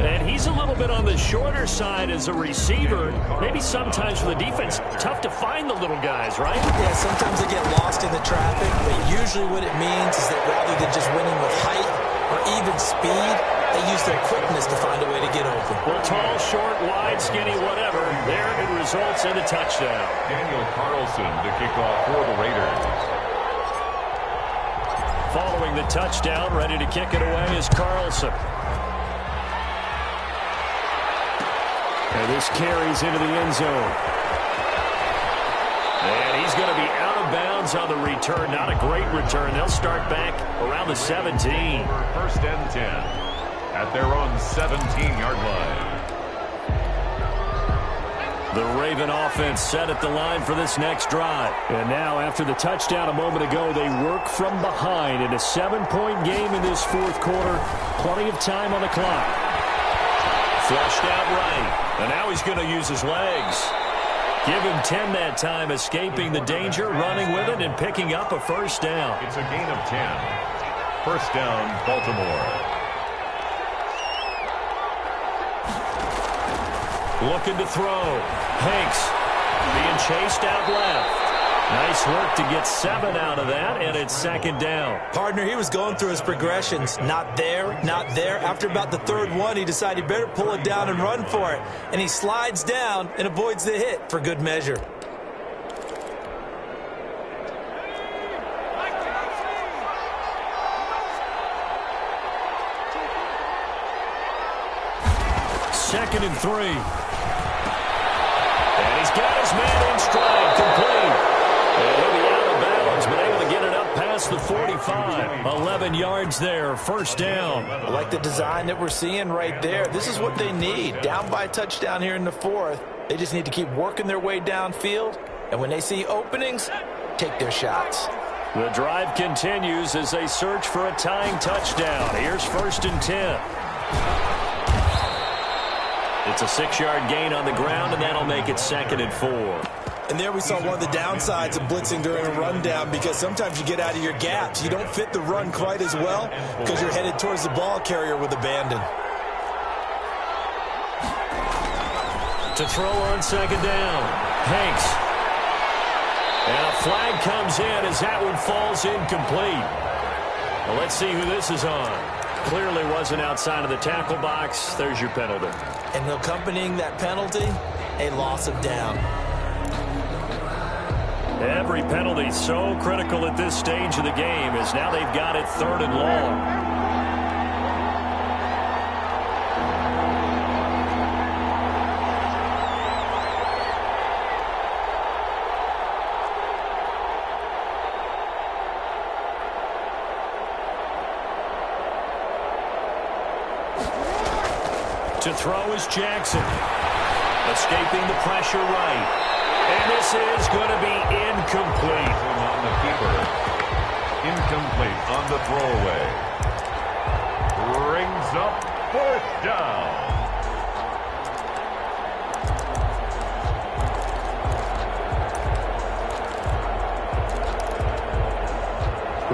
And he's a little bit on the shorter side as a receiver. Maybe sometimes for the defense, tough to find the little guys, right? Yeah, sometimes they get lost in the traffic, but usually what it means is that rather than just winning with height or even speed, they use their quickness to find a way to get open. Well, tall, short, wide, skinny, whatever. There it results in a touchdown. Daniel Carlson to kick off for the Raiders. Following the touchdown, ready to kick it away is Carlson. And this carries into the end zone. And he's going to be out of bounds on the return. Not a great return. They'll start back around the 17. First and 10 at their own 17-yard line. The Raven offense set at the line for this next drive. And now, after the touchdown a moment ago, they work from behind in a 7-point game in this fourth quarter. Plenty of time on the clock. Flushed out right. And now he's going to use his legs. Give him 10 that time, escaping the danger, running with it, and picking up a first down. It's a gain of 10. First down, Baltimore. Looking to throw. Hanks being chased out left. Nice work to get 7 out of that, and it's second down. Partner, he was going through his progressions. Not there, not there. After about the third one, he decided he better pull it down and run for it. And he slides down and avoids the hit for good measure. Second and 3. And he's got his man in stride, complete. And he'll be out of bounds, but able to get it up past the 45. 11 yards there, first down. I like the design that we're seeing right there. This is what they need. Down by a touchdown here in the fourth. They just need to keep working their way downfield. And when they see openings, take their shots. The drive continues as they search for a tying touchdown. Here's first and 10. It's a 6-yard gain on the ground, and that'll make it second and 4. And there we saw one of the downsides of blitzing during a rundown, because sometimes you get out of your gaps. You don't fit the run quite as well because you're headed towards the ball carrier with abandon. To throw on second down, Hanks. And a flag comes in as that one falls incomplete. Well, let's see who this is on. Clearly wasn't outside of the tackle box. There's your penalty. And accompanying that penalty, a loss of down. Every penalty so critical at this stage of the game, as now they've got it third and long. To throw is Jackson. Escaping the pressure right. And this is going to be incomplete. On the keeper. Incomplete on the throwaway. Rings up fourth down.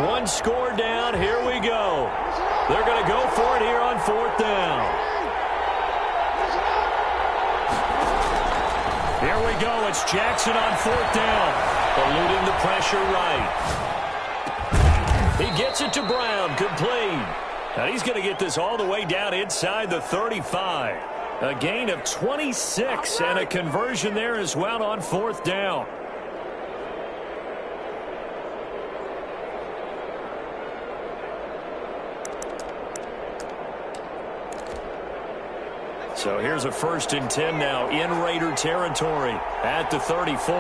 One score down. Here we go. They're going to go for it here on fourth down. Here we go. It's Jackson on fourth down. Eluding the pressure right. He gets it to Brown. Complete. Now he's going to get this all the way down inside the 35. A gain of 26 and a conversion there as well on fourth down. So here's a first and 10 now in Raider territory at the 34.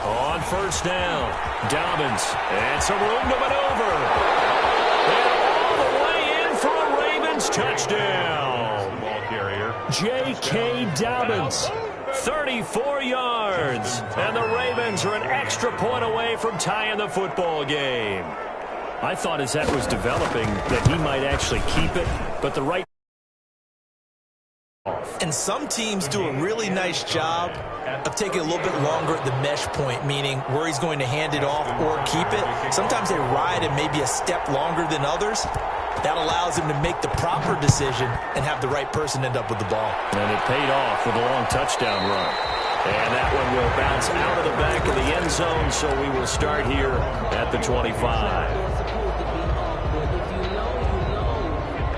On first down, Dobbins, and some room to maneuver. And all the way in for a Ravens touchdown. Ball carrier. J.K. Dobbins, 34 yards. And the Ravens are an extra point away from tying the football game. I thought as that was developing that he might actually keep it, but the right. And some teams do a really nice job of taking a little bit longer at the mesh point, meaning where he's going to hand it off or keep it. Sometimes they ride it maybe a step longer than others. That allows him to make the proper decision and have the right person end up with the ball. And it paid off with a long touchdown run. And that one will bounce out of the back of the end zone, so we will start here at the 25.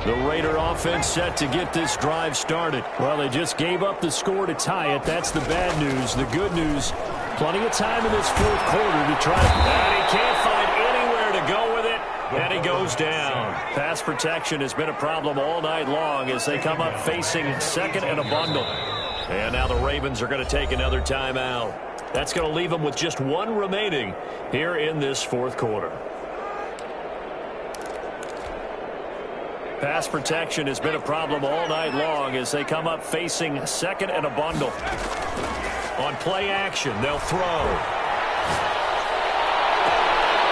The Raider offense set to get this drive started. Well, they just gave up the score to tie it. That's the bad news. The good news, plenty of time in this fourth quarter to try to... And he can't find anywhere to go with it, and he goes down. Pass protection has been a problem all night long as they come up facing second and a bundle. And now the Ravens are going to take another timeout. That's going to leave them with just one remaining here in this fourth quarter. Pass protection has been a problem all night long as they come up facing second and a bundle. On play action, they'll throw.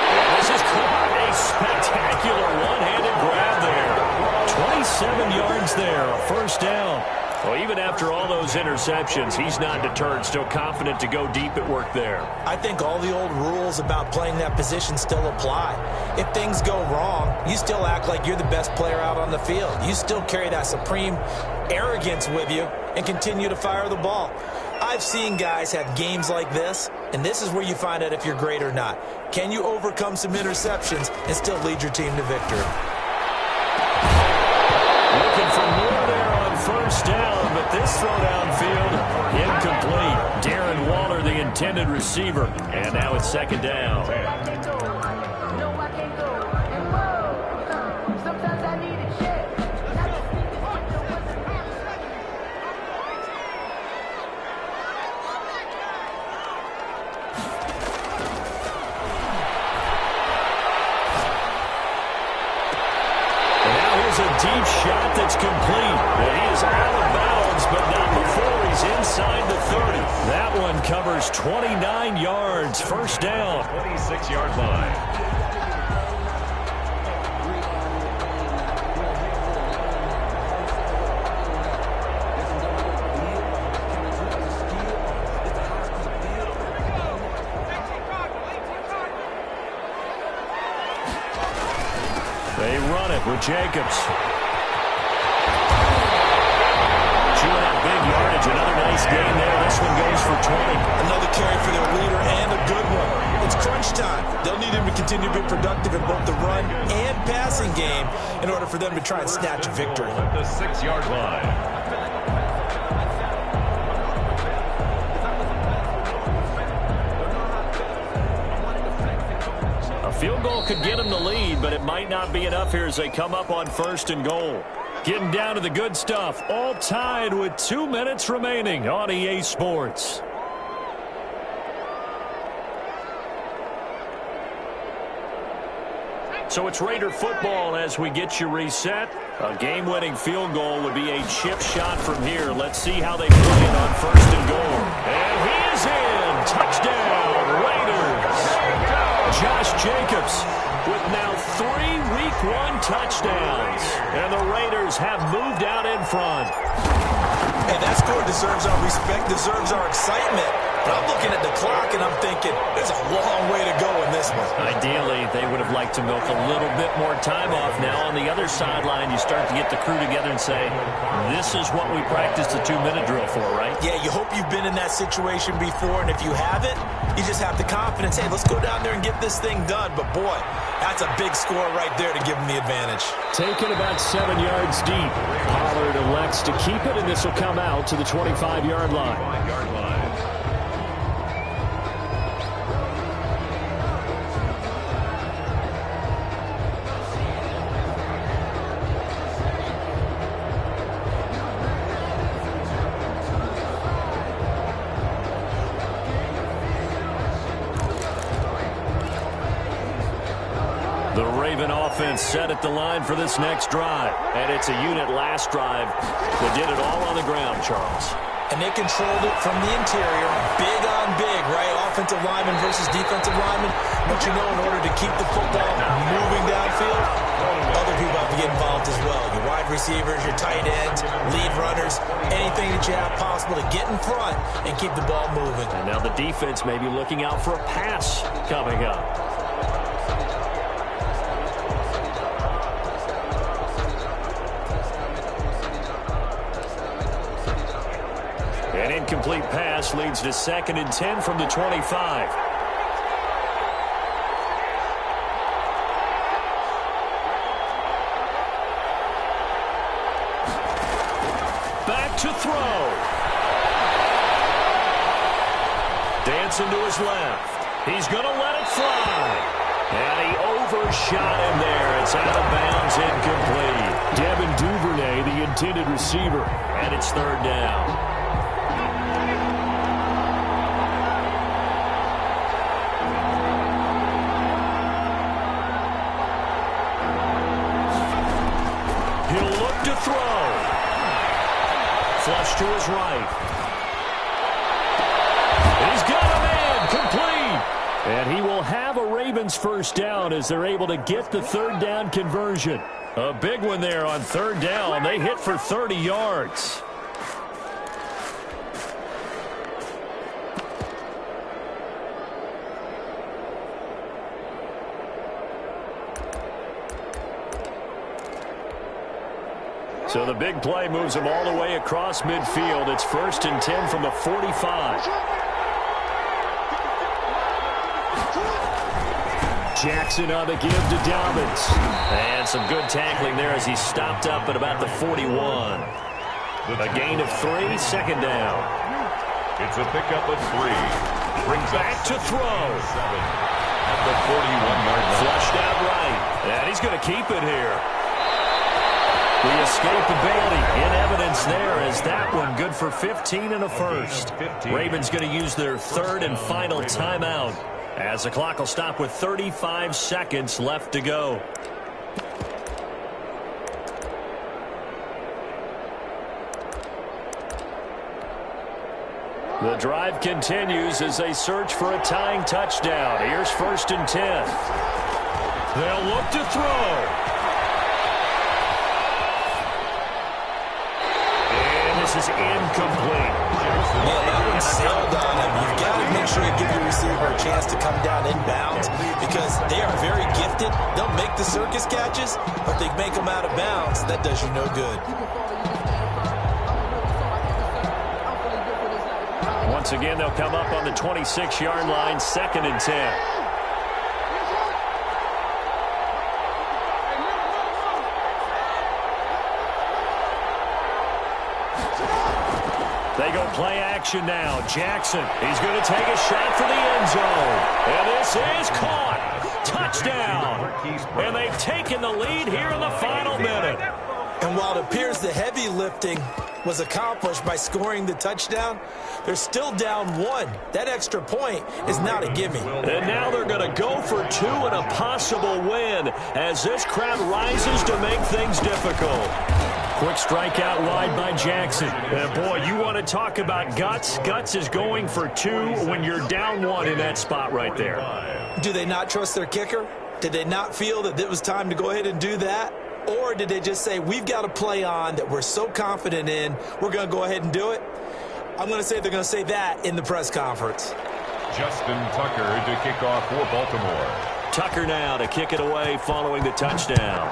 And this is caught. A spectacular one-handed grab there. 27 yards there, a first down. Well, even after all those interceptions, he's not deterred, still confident to go deep at work there. I think all the old rules about playing that position still apply. If things go wrong, you still act like you're the best player out on the field. You still carry that supreme arrogance with you and continue to fire the ball. I've seen guys have games like this, and this is where you find out if you're great or not. Can you overcome some interceptions and still lead your team to victory? Looking for more there on first down, but this throw downfield incomplete. Darren Waller, the intended receiver, and now it's second down. A deep shot that's complete. And he is out of bounds, but not before he's inside the 30. That one covers 29 yards. First down. 26-yard line. They run it with Jacobs. Chewing up big yardage. Another nice gain there. This one goes for 20. Another carry for their leader and a good one. It's crunch time. They'll need him to continue to be productive in both the run and passing game in order for them to try and snatch a victory. At the 6-yard line. Field goal could get them the lead, but it might not be enough here as they come up on first and goal. Getting down to the good stuff, all tied with 2 minutes remaining on EA Sports. So it's Raider football as we get you reset. A game-winning field goal would be a chip shot from here. Let's see how they play it on first and goal. And he is in. Touchdown, Raiders. Josh Jacobs with now 3 Week 1 touchdowns. And the Raiders have moved out in front. And that score deserves our respect, deserves our excitement. But I'm looking at the clock and I'm thinking there's a long way to go in this one. Ideally, they would have liked to milk a little bit more time off. Now on the other sideline, you start to get the crew together and say, this is what we practiced the 2-minute drill for, right? Yeah, you hope you've been in that situation before, and if you haven't, you just have the confidence, hey, let's go down there and get this thing done. But boy, that's a big score right there to give them the advantage. Taken about 7 yards deep. Pollard elects to keep it, and this will come out to the 25-yard line. 5-yard line. The Raven offense set at the line for this next drive. And it's a unit last drive that did it all on the ground, Charles. And they controlled it from the interior, big on big, right? Offensive lineman versus defensive lineman. But you know, in order to keep the football moving downfield, other people have to get involved as well. Your wide receivers, your tight ends, lead runners, anything that you have possible to get in front and keep the ball moving. And now the defense may be looking out for a pass coming up. An incomplete pass leads to 2nd and 10 from the 25. Back to throw. Dancing to his left. He's going to let it fly. And he overshot him there. It's out of bounds, incomplete. Devin Duvernay, the intended receiver. And it's 3rd down. He'll look to throw. Flush to his right. He's got a man. Complete. And he will have a Ravens first down as they're able to get the 3rd down conversion. A big one there on 3rd down. They hit for 30 yards. So the big play moves them all the way across midfield. It's 1st and 10 from the 45. Jackson on the give to Dobbins. And some good tackling there as he stopped up at about the 41. A gain of 3, 2nd down. It's a pickup of 3. Brings back to throw. 7 at the 41-yard line. Flushed out right. And he's going to keep it here. The escapability in evidence there as that one good for 15 and a first. Ravens going to use their 3rd and final timeout as the clock will stop with 35 seconds left to go. The drive continues as they search for a tying touchdown. Here's 1st and 10. They'll look to throw. This is incomplete. Yeah, that one sailed on him. You've got to make sure you give your receiver a chance to come down inbounds because they are very gifted. They'll make the circus catches, but they make them out of bounds. That does you no good. Once again, they'll come up on the 26-yard line, 2nd and 10. They go play action now. Jackson, he's going to take a shot for the end zone. And this is caught. Touchdown. And they've taken the lead here in the final minute. And while it appears the heavy lifting was accomplished by scoring the touchdown, they're still down 1. That extra point is not a gimme. And now they're going to go for 2 and a possible win as this crowd rises to make things difficult. Quick strike out wide by Jackson. And boy, you want to talk about guts. Guts is going for 2 when you're down 1 in that spot right there. Do they not trust their kicker? Did they not feel that it was time to go ahead and do that? Or did they just say, we've got a play on that we're so confident in, we're going to go ahead and do it? I'm going to say they're going to say that in the press conference. Justin Tucker to kick off for Baltimore. Tucker now to kick it away following the touchdown.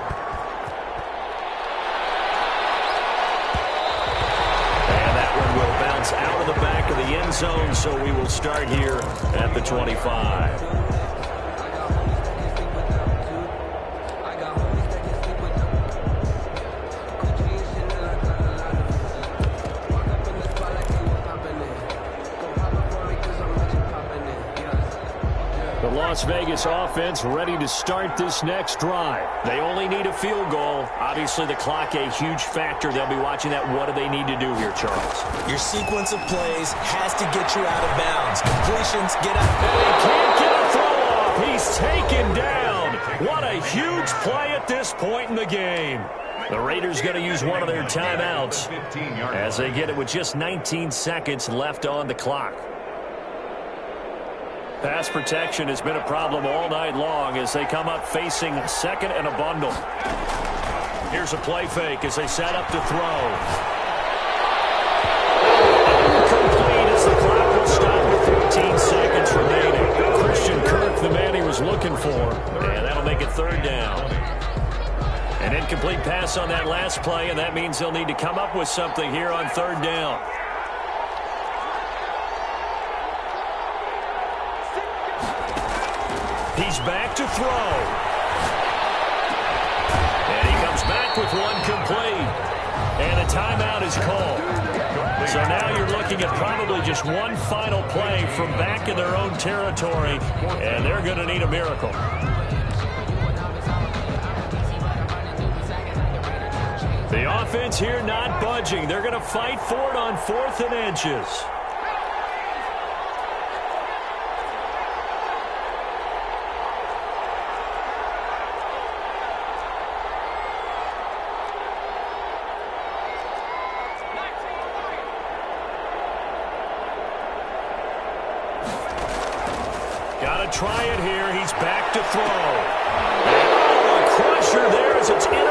And that one will bounce out of the back of the end zone, so we will start here at the 25. Las Vegas offense ready to start this next drive. They only need a field goal. Obviously, the clock a huge factor. They'll be watching that. What do they need to do here, Charles? Your sequence of plays has to get you out of bounds. Completions, get out. And he can't get a throw off. He's taken down. What a huge play at this point in the game. The Raiders going to use one of their timeouts as they get it with just 19 seconds left on the clock. Pass protection has been a problem all night long as they come up facing second and a bundle. Here's a play fake as they set up to throw. Incomplete as the clock will stop with 13 seconds remaining. Christian Kirk, the man he was looking for, and that'll make it third down. An incomplete pass on that last play, and that means they'll need to come up with something here on third down. back to throw. And he comes back with one complete. And a timeout is called. So now you're looking at probably just one final play from back in their own territory, and they're going to need a miracle. The offense here not budging. They're going to fight for it on 4th and inches. Got to try it here. He's back to throw. Oh, a crusher there as it's in